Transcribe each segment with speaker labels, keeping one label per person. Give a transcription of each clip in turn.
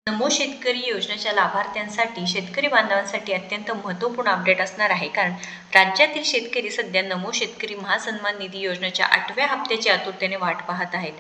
Speaker 1: नमो शेतकरी योजनेच्या लाभार्थ्यांसाठी शेतकरी बांधवांसाठी अत्यंत महत्त्वपूर्ण अपडेट असणार आहे, कारण राज्यातील शेतकरी सध्या नमो शेतकरी महासन्मान निधी योजनेच्या 8व्या हप्त्याची आतुरतेने वाट पाहत आहेत.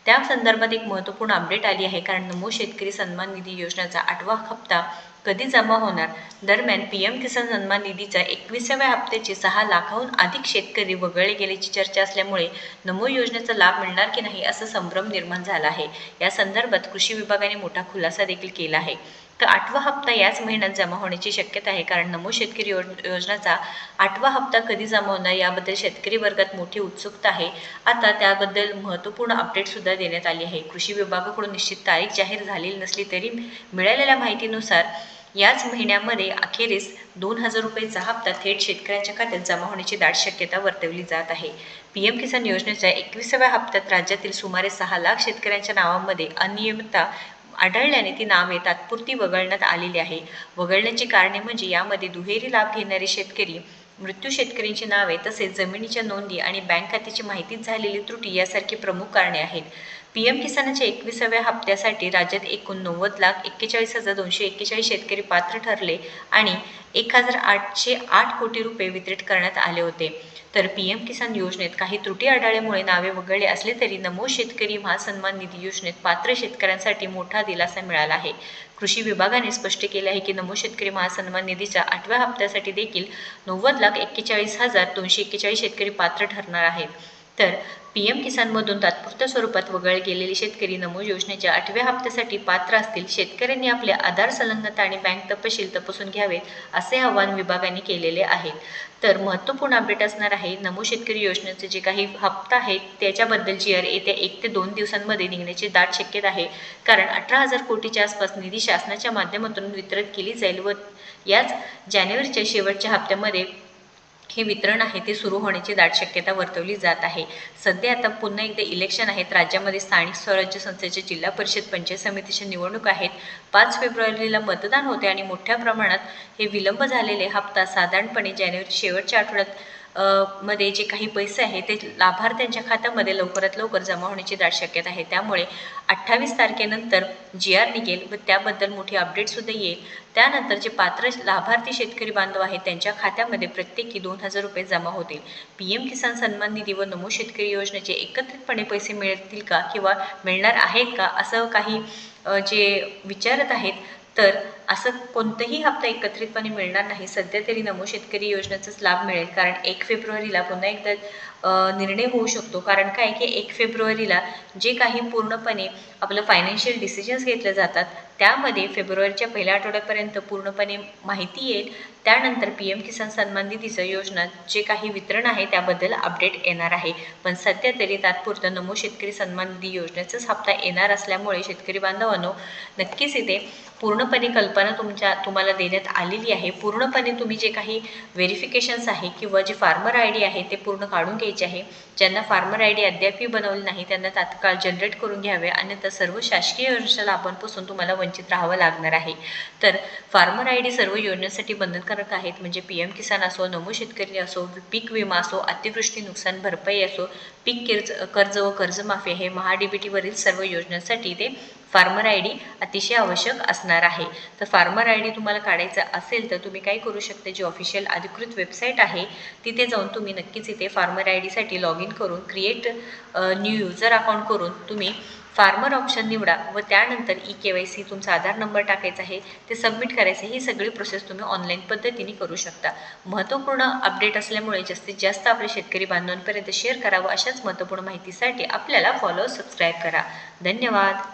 Speaker 1: त्या संदर्भात एक महत्त्वपूर्ण अपडेट आली आहे, कारण नमो शेतकरी सन्मान निधी योजनेचा 8वा हप्ता कधी जमा होणार. दरम्यान पीएम किसान सन्मान निधीच्या 21व्या हप्त्याचे 6 लाखाहून अधिक शेतकरी वगळले गेल्याची चर्चा असल्यामुळे नमो योजनेचा लाभ मिळणार की नाही असा संभ्रम निर्माण झाला आहे. या संदर्भात कृषी विभागाने मोठा खुलासा देखील केला आहे. तर 8वा हप्ता याच महिन्यात जमा होण्याची शक्यता आहे, कारण नमो शेतकरी योजनेचा 8वा हप्ता कधी जमा होणार याबद्दल शेतकरी वर्गात मोठी उत्सुकता आहे. आता त्याबद्दल महत्त्वपूर्ण अपडेट सुद्धा देण्यात आली आहे. कृषी विभागाकडून निश्चित तारीख जाहीर झालेली नसली तरी मिळालेल्या माहितीनुसार याच महिन्यामध्ये अखेरीस 2000 रुपयेचा हप्ता थेट शेतकऱ्यांच्या खात्यात जमा होण्याची दाट शक्यता वर्तवली जात आहे. पीएम किसान योजनेच्या 21व्या हप्त्यात राज्यातील सुमारे 6 लाख शेतकऱ्यांच्या नावांमध्ये अनियमितता आढळल्याने ती नावे तात्पुरती वगळण्यात आलेली आहे. वगळण्याची कारणे म्हणजे यामध्ये दुहेरी लाभ घेणारे शेतकरी, मृत्यू शेतकऱ्यांची नावे, तसेच जमिनीच्या नोंदी आणि बँक खात्याची माहितीत झालेली त्रुटी यासारखी प्रमुख कारणे आहेत. पीएम किसानच्या 21व्या हप्त्यासाठी राज्यात एकूण 90,41,241 शेतकरी पात्र ठरले आणि 1,808 कोटी रुपये वितरित करण्यात आले होते. तर पीएम किसान योजनेत काही त्रुटी आढळल्यामुळे नावे वगळले असले तरी नमो शेतकरी महासन्मान निधी योजनेत पात्र शेतकऱ्यांसाठी मोठा दिलासा मिळाला आहे. कृषी विभागाने स्पष्ट केले आहे की नमो शेतकरी महासन्मान निधीच्या 8व्या हप्त्यासाठी देखील 90,41,241 शेतकरी पात्र ठरणार आहेत. तर पीएम किसानमधून तात्पुरत्या स्वरूपात वगळले गेलेले शेतकरी नमो योजनेच्या 8व्या हप्त्यासाठी पात्र असतील. शेतकऱ्यांनी आपले आधार संलग्नता आणि बँक तपशील तपासून घ्यावेत, असे आवाहन विभागाने केलेले आहे. तर महत्त्वपूर्ण अपडेट असणार आहे. नमो शेतकरी योजनेचे जे काही हप्ता आहे त्याच्याबद्दल GR येत्या 1 ते 2 दिवसांमध्ये निघण्याची दाट शक्यता आहे, कारण 18,000 कोटीच्या आसपास निधी शासनाच्या माध्यमातून वितरित केली जाईल व याच जानेवारीच्या शेवटच्या हप्त्यामध्ये हे वितरण आहे ते सुरू होण्याची दाट शक्यता वर्तवली जात आहे. सध्या आता पुन्हा एकदा इलेक्शन आहेत. राज्यामध्ये स्थानिक स्वराज्य संस्थेच्या जिल्हा परिषद, पंचायत समितीच्या निवडणूक आहेत. 5 फेब्रुवारीला मतदान होते आणि मोठ्या प्रमाणात हे विलंब झालेले हप्ता साधारणपणे जानेवारी शेवटच्या आठवड्यात मध्ये जे काही पैसे आहे ते लाभार्थ्यांच्या खात्यामध्ये लवकरात लवकर जमा होण्याची दाट शक्यता आहे. त्यामुळे 28 तारखेनंतर GR निघेल व त्याबद्दल मोठी अपडेटसुद्धा येईल. त्यानंतर जे पात्र लाभार्थी शेतकरी बांधव आहेत त्यांच्या खात्यामध्ये प्रत्येकी 2000 रुपये जमा होतील. पीएम किसान सन्मान निधी व नमो शेतकरी योजनेचे एकत्रितपणे पैसे मिळतील का किंवा मिळणार आहेत का असं काही जे विचारत आहेत, तर असं कोणताही हप्ता एकत्रितपणे मिळणार नाही. सध्या तरी नमो शेतकरी योजनेचाच लाभ मिळेल, कारण 1 फेब्रुवारीला पुन्हा एकदा निर्णय होऊ शकतो. कारण काय की 1 फेब्रुवारीला जे काही पूर्णपणे आपलं फायनान्शियल डिसिजन्स घेतले जातात त्यामध्ये फेब्रुवारीच्या पहिल्या आठवड्यापर्यंत पूर्णपणे माहिती येईल. त्यानंतर पीएम किसान सन्मान निधीचं योजना जे काही वितरण आहे त्याबद्दल अपडेट येणार आहे. पण सध्या तरी तात्पुरतं नमो शेतकरी सन्मान निधी योजनेचाच हप्ता येणार असल्यामुळे शेतकरी बांधवांनो, नक्कीच इथे पूर्णपणे कल्पना तुम्हाला देण्यात आलेली आहे. पूर्णपणे तुम्ही जे काही व्हेरिफिकेशन्स आहे किंवा जे फार्मर ID आहे ते पूर्ण काढून घ्यायचे आहे. ज्यांना फार्मर ID अद्यापही बनवले नाही त्यांना तात्काळ जनरेट करून घ्यावे, अन्यथा सर्व शासकीय योजनेच्या लाभांपासून तुम्हाला वंचित राहावं लागणार आहे. तर फार्मर ID सर्व योजनेसाठी बंधनकारक आहेत. म्हणजे पीएम किसान असो, नमो शेतकरी असो, पीक विमा असो, अतिवृष्टी नुकसान भरपाई असो, पीक कर्ज व कर्जमाफी हे MHA-DBT वरील सर्व योजनांसाठी ते फार्मर ID अतिशय आवश्यक असणार आहे. तर फार्मर ID तुम्हाला काढायचा असेल तर तुम्ही काय करू शकता, जी ऑफिशियल अधिकृत वेबसाईट आहे तिथे जाऊन तुम्ही नक्कीच इथे फार्मर ID साठी लॉग इन करून क्रिएट न्यू युजर अकाउंट करून तुम्ही फार्मर ऑप्शन निवडा व त्यानंतर EKYC तुमचा आधार नंबर टाकायचा आहे, ते सबमिट करायचं. ही सगळी प्रोसेस तुम्ही ऑनलाईन पद्धतीने करू शकता. महत्त्वपूर्ण अपडेट असल्यामुळे जास्तीत जास्त आपल्या शेतकरी बांधवांपर्यंत शेअर करावं. अशाच महत्त्वपूर्ण माहितीसाठी आपल्याला सबस्क्राईब करा. धन्यवाद.